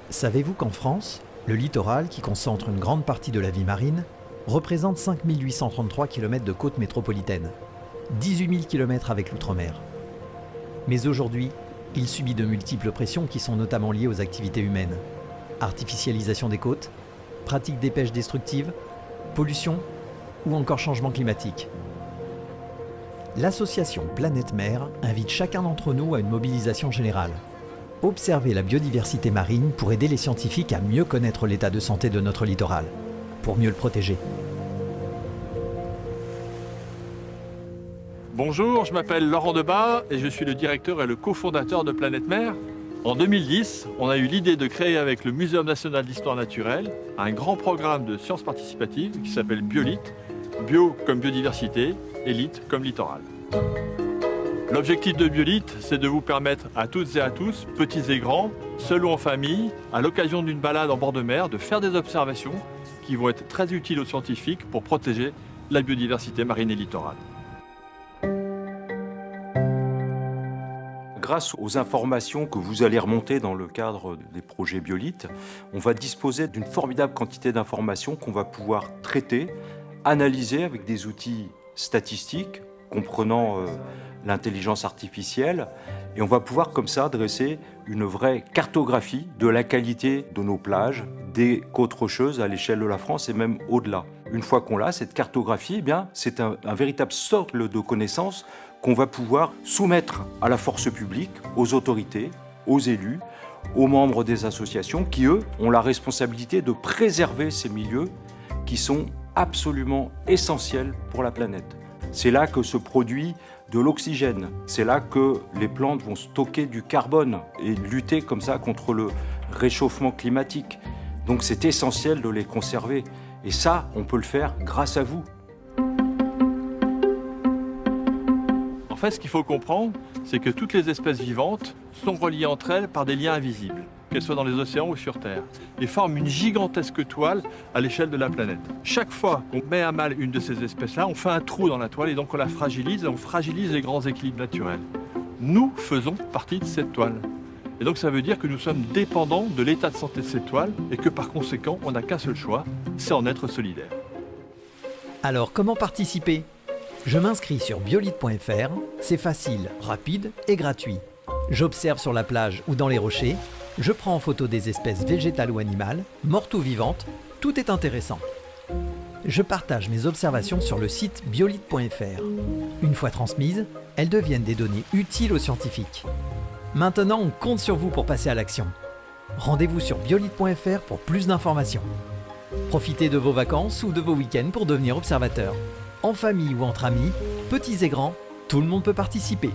Savez-vous qu'en France, le littoral, qui concentre une grande partie de la vie marine, représente 5 833 km de côte métropolitaine, 18 000 km avec l'outre-mer. Mais aujourd'hui, il subit de multiples pressions qui sont notamment liées aux activités humaines. Artificialisation des côtes, pratique des pêches destructives, pollution ou encore changement climatique. L'association Planète Mer invite chacun d'entre nous à une mobilisation générale. Observer la biodiversité marine pour aider les scientifiques à mieux connaître l'état de santé de notre littoral, pour mieux le protéger. Bonjour, je m'appelle Laurent Debat et je suis le directeur et le cofondateur de Planète Mer. En 2010, on a eu l'idée de créer avec le Muséum national d'histoire naturelle un grand programme de sciences participatives qui s'appelle BioLit, bio comme biodiversité et lit comme littoral. L'objectif de BioLit, c'est de vous permettre à toutes et à tous, petits et grands, seuls ou en famille, à l'occasion d'une balade en bord de mer, de faire des observations qui vont être très utiles aux scientifiques pour protéger la biodiversité marine et littorale. Grâce aux informations que vous allez remonter dans le cadre des projets BioLit, on va disposer d'une formidable quantité d'informations qu'on va pouvoir traiter, analyser avec des outils statistiques comprenant l'intelligence artificielle, et on va pouvoir comme ça dresser une vraie cartographie de la qualité de nos plages, des côtes rocheuses à l'échelle de la France et même au-delà. Une fois qu'on l'a, cette cartographie, eh bien, c'est un véritable socle de connaissances qu'on va pouvoir soumettre à la force publique, aux autorités, aux élus, aux membres des associations qui, eux, ont la responsabilité de préserver ces milieux qui sont absolument essentiels pour la planète. C'est là que se produit de l'oxygène, c'est là que les plantes vont stocker du carbone et lutter comme ça contre le réchauffement climatique. Donc c'est essentiel de les conserver. Et ça, on peut le faire grâce à vous. En fait, ce qu'il faut comprendre, c'est que toutes les espèces vivantes sont reliées entre elles par des liens invisibles, qu'elles soient dans les océans ou sur Terre, et forment une gigantesque toile à l'échelle de la planète. Chaque fois qu'on met à mal une de ces espèces-là, on fait un trou dans la toile et donc on la fragilise et on fragilise les grands équilibres naturels. Nous faisons partie de cette toile. Et donc ça veut dire que nous sommes dépendants de l'état de santé de cette toile et que par conséquent, on n'a qu'un seul choix, c'est en être solidaire. Alors comment participer ? Je m'inscris sur biolit.fr, c'est facile, rapide et gratuit. J'observe sur la plage ou dans les rochers, je prends en photo des espèces végétales ou animales, mortes ou vivantes, tout est intéressant. Je partage mes observations sur le site biolit.fr. Une fois transmises, elles deviennent des données utiles aux scientifiques. Maintenant, on compte sur vous pour passer à l'action. Rendez-vous sur biolit.fr pour plus d'informations. Profitez de vos vacances ou de vos week-ends pour devenir observateur. En famille ou entre amis, petits et grands, tout le monde peut participer.